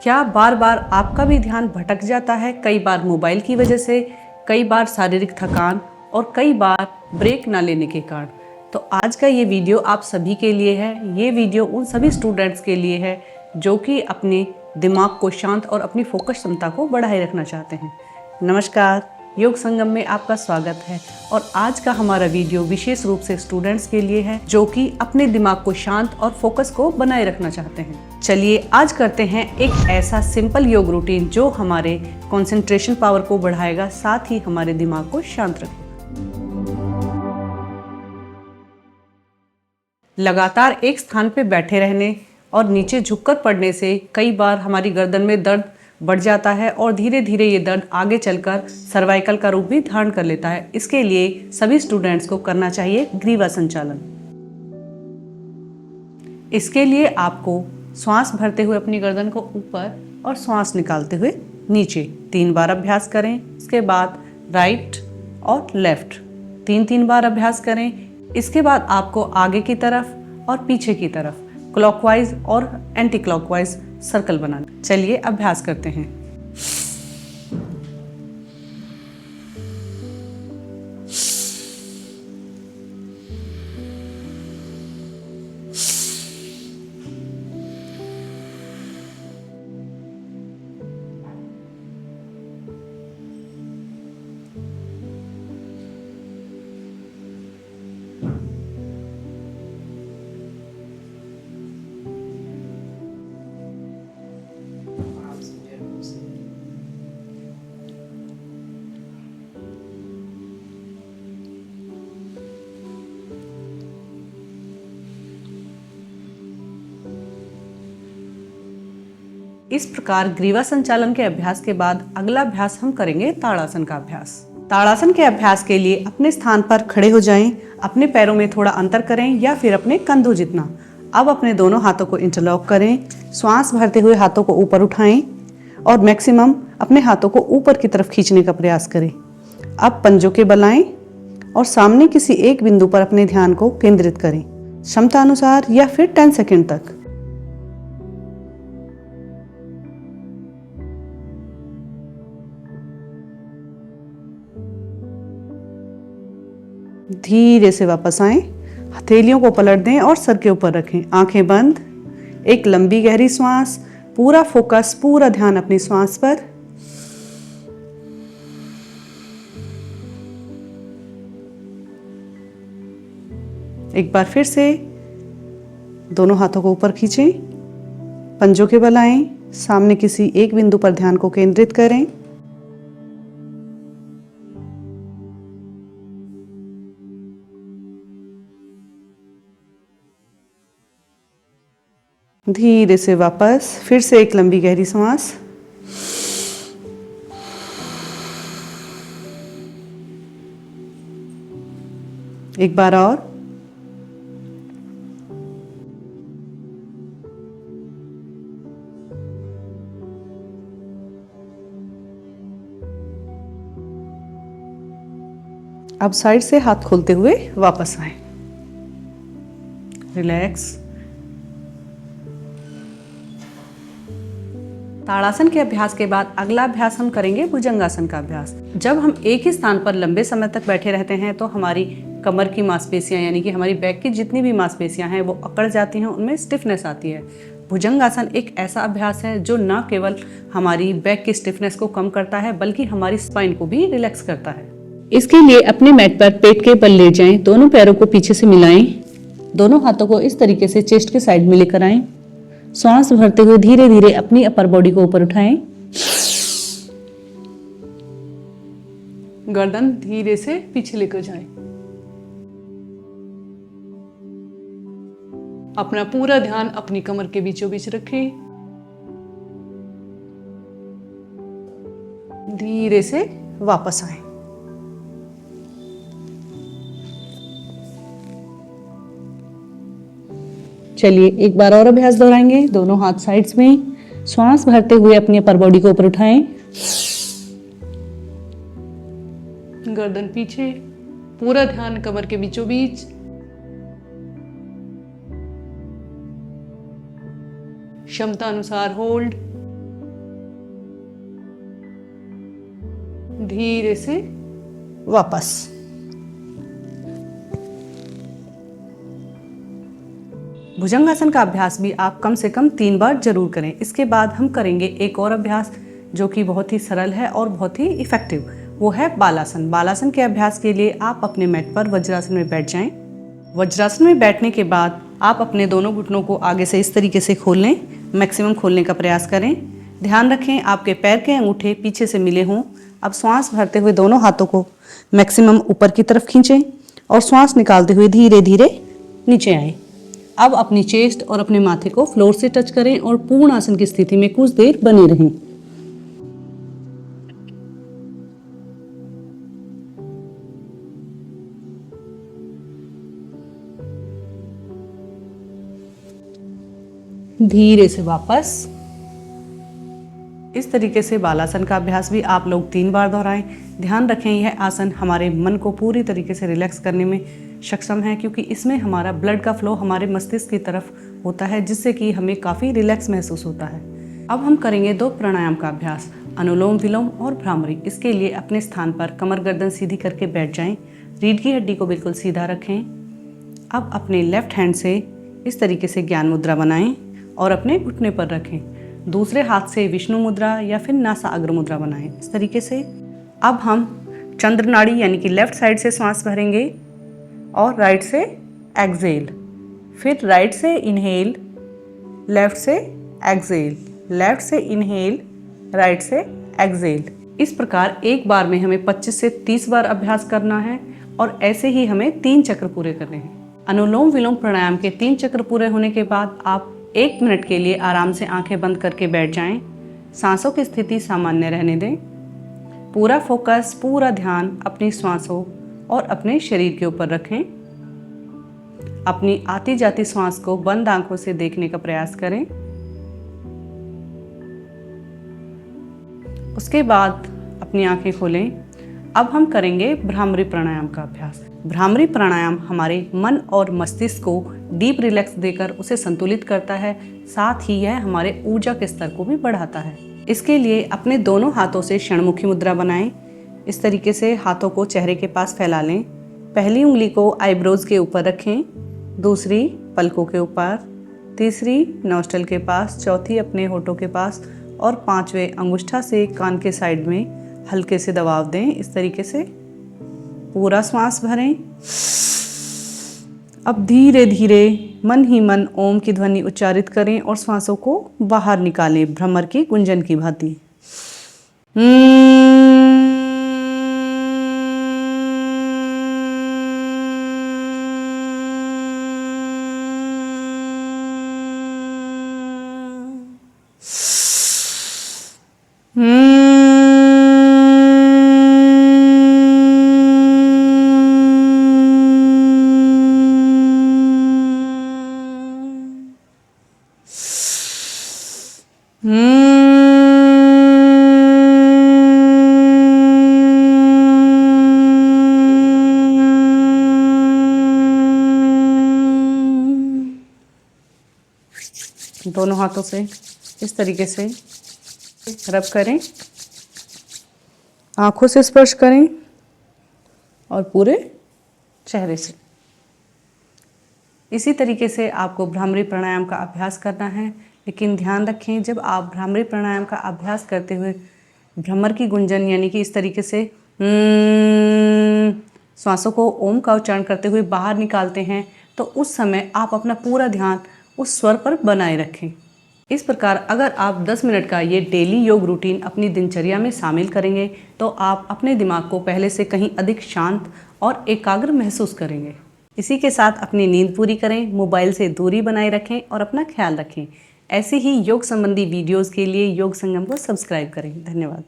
क्या बार बार आपका भी ध्यान भटक जाता है? कई बार मोबाइल की वजह से, कई बार शारीरिक थकान और कई बार ब्रेक ना लेने के कारण। तो आज का ये वीडियो आप सभी के लिए है। ये वीडियो उन सभी स्टूडेंट्स के लिए है जो कि अपने दिमाग को शांत और अपनी फोकस क्षमता को बढ़ाए रखना चाहते हैं। नमस्कार, योग संगम में आपका स्वागत है। और आज का हमारा वीडियो विशेष रूप से स्टूडेंट्स के लिए है जो कि अपने दिमाग को शांत और फोकस को बनाए रखना चाहते हैं। चलिए आज करते हैं एक ऐसा सिंपल योग रूटीन जो हमारे कंसंट्रेशन पावर को बढ़ाएगा, साथ ही हमारे दिमाग को शांत रखेगा। लगातार एक स्थान पर बैठे रहने और नीचे झुककर पड़ने से कई बार हमारी गर्दन में दर्द बढ़ जाता है और धीरे धीरे ये दर्द आगे चलकर सर्वाइकल का रूप भी धारण कर लेता है। इसके लिए सभी स्टूडेंट्स को करना चाहिए ग्रीवा संचालन। इसके लिए आपको श्वास भरते हुए अपनी गर्दन को ऊपर और श्वास निकालते हुए नीचे 3 बार अभ्यास करें। इसके बाद राइट और लेफ्ट 3-3 बार अभ्यास करें। इसके बाद आपको आगे की तरफ और पीछे की तरफ क्लॉकवाइज और एंटी क्लॉकवाइज सर्कल बनाना। चलिए अभ्यास करते हैं। इस प्रकार ग्रीवा संचालन के अभ्यास के बाद अगला अभ्यास हम करेंगे ताड़ासन का अभ्यास। ताड़ासन के अभ्यास के लिए अपने स्थान पर खड़े हो जाएं, अपने पैरों में थोड़ा अंतर करें या फिर अपने कंधों जितना। अब अपने दोनों हाथों को इंटरलॉक करें, श्वास भरते हुए हाथों को ऊपर उठाएं और मैक्सिमम अपने हाथों को ऊपर की तरफ खींचने का प्रयास करें। अब पंजों के बल आएं और सामने किसी एक बिंदु पर अपने ध्यान को केंद्रित करें, क्षमता अनुसार या फिर 10 सेकेंड तक। धीरे से वापस आएं, हथेलियों को पलट दें और सर के ऊपर रखें, आंखें बंद। एक लंबी गहरी श्वास, पूरा फोकस, पूरा ध्यान अपनी श्वास पर। एक बार फिर से दोनों हाथों को ऊपर खींचें, पंजों के बल आएं, सामने किसी एक बिंदु पर ध्यान को केंद्रित करें। धीरे से वापस, फिर से एक लंबी गहरी सांस। एक बार और। अब साइड से हाथ खोलते हुए वापस आए। रिलैक्स। ताड़ासन के अभ्यास के बाद अगला अभ्यास हम करेंगे भुजंगासन का अभ्यास। जब हम एक ही स्थान पर लंबे समय तक बैठे रहते हैं तो हमारी कमर की मांसपेशियां यानी कि हमारी बैक की जितनी भी मांसपेशियां हैं वो अकड़ जाती हैं, उनमें स्टिफनेस आती है। भुजंगासन एक ऐसा अभ्यास है जो न केवल हमारी बैक की स्टिफनेस को कम करता है बल्कि हमारी स्पाइन को भी रिलैक्स करता है। इसके लिए अपने मैट पर पेट के बल ले जाएं, दोनों पैरों को पीछे से मिलाएं, दोनों हाथों को इस तरीके से चेस्ट के साइड में लेकर आएं। श्वास भरते हुए धीरे धीरे अपनी अपर बॉडी को ऊपर उठाएं। गर्दन धीरे से पीछे लेकर जाएं। अपना पूरा ध्यान अपनी कमर के बीचों बीच रखें। धीरे से वापस आएं। चलिए एक बार और अभ्यास दोहराएंगे। दोनों हाथ साइड्स में, श्वास भरते हुए अपनी अपर बॉडी को ऊपर उठाएं, गर्दन पीछे, पूरा ध्यान कमर के बीचों बीच। क्षमता अनुसार होल्ड। धीरे से वापस। भुजंगासन का अभ्यास भी आप कम से कम 3 बार जरूर करें। इसके बाद हम करेंगे एक और अभ्यास जो कि बहुत ही सरल है और बहुत ही इफेक्टिव, वो है बालासन। बालासन के अभ्यास के लिए आप अपने मैट पर वज्रासन में बैठ जाएं। वज्रासन में बैठने के बाद आप अपने दोनों घुटनों को आगे से इस तरीके से खोल लें, मैक्सिमम खोलने का प्रयास करें। ध्यान रखें आपके पैर के अंगूठे पीछे से मिले हों। अब श्वास भरते हुए दोनों हाथों को मैक्सिमम ऊपर की तरफ खींचें और श्वास निकालते हुए धीरे धीरे नीचे आएं। अब अपनी चेस्ट और अपने माथे को फ्लोर से टच करें और पूर्ण आसन की स्थिति में कुछ देर बने रहें। धीरे से वापस। इस तरीके से बालासन का अभ्यास भी आप लोग 3 बार दोहराएं। ध्यान रखें यह आसन हमारे मन को पूरी तरीके से रिलैक्स करने में सक्षम है, क्योंकि इसमें हमारा ब्लड का फ्लो हमारे मस्तिष्क की तरफ होता है, जिससे कि हमें काफ़ी रिलैक्स महसूस होता है। अब हम करेंगे 2 प्राणायाम का अभ्यास, अनुलोम विलोम और भ्रामरी। इसके लिए अपने स्थान पर कमर गर्दन सीधी करके बैठ जाएं। रीढ़ की हड्डी को बिल्कुल सीधा रखें। अब अपने लेफ्ट हैंड से इस तरीके से ज्ञान मुद्रा बनाएं और अपने घुटने पर रखें। दूसरे हाथ से विष्णु मुद्रा या फिर नासा अग्र मुद्रा बनाएं। इस तरीके से अब हम चंद्र नाड़ी यानी कि लेफ्ट साइड से सांस भरेंगे और राइट से एक्सहेल, फिर राइट से इनहेल, लेफ्ट से एक्सहेल, लेफ्ट से इनहेल, राइट से एक्सहेल। इस प्रकार एक बार में हमें 25 से 30 बार अभ्यास करना है और ऐसे ही हमें 3 चक्र पूरे करने हैं। अनुलोम विलोम प्राणायाम के 3 चक्र पूरे होने के बाद आप 1 मिनट के लिए आराम से आंखें बंद करके बैठ जाएं। सांसों की स्थिति सामान्य रहने दें। पूरा फोकस, पूरा ध्यान अपनी श्वासों और अपने शरीर के ऊपर रखें। अपनी आती जाती श्वास को बंद आंखों से देखने का प्रयास करें। उसके बाद अपनी आंखें खोलें। अब हम करेंगे भ्रामरी प्राणायाम का अभ्यास। भ्रामरी प्राणायाम हमारे मन और मस्तिष्क को डीप रिलैक्स देकर उसे संतुलित करता है, साथ ही यह हमारे ऊर्जा के स्तर को भी बढ़ाता है। इसके लिए अपने दोनों हाथों से षणमुखी मुद्रा बनाएं। इस तरीके से हाथों को चेहरे के पास फैला लें। पहली उंगली को आईब्रोज के ऊपर रखें, दूसरी पलकों के ऊपर, तीसरी नॉस्ट्रल के पास, चौथी अपने होठों के पास और 5वें अंगुष्ठा से कान के साइड में हल्के से दबाव दें। इस तरीके से पूरा श्वास भरें। अब धीरे धीरे मन ही मन ओम की ध्वनि उच्चारित करें और श्वासों को बाहर निकालें, भ्रमर की गुंजन की भांति। दोनों हाथों से इस तरीके से रब करें, आंखों से स्पर्श करें और पूरे चेहरे से। इसी तरीके से आपको भ्रामरी प्राणायाम का अभ्यास करना है, लेकिन ध्यान रखें जब आप भ्रामरी प्राणायाम का अभ्यास करते हुए भ्रमर की गुंजन यानी कि इस तरीके से श्वासों को ओम का उच्चारण करते हुए बाहर निकालते हैं, तो उस समय आप अपना पूरा ध्यान उस स्वर पर बनाए रखें। इस प्रकार अगर आप 10 मिनट का ये डेली योग रूटीन अपनी दिनचर्या में शामिल करेंगे तो आप अपने दिमाग को पहले से कहीं अधिक शांत और एकाग्र महसूस करेंगे। इसी के साथ अपनी नींद पूरी करें, मोबाइल से दूरी बनाए रखें और अपना ख्याल रखें। ऐसे ही योग संबंधी वीडियोस के लिए योग संगम को सब्सक्राइब करें। धन्यवाद।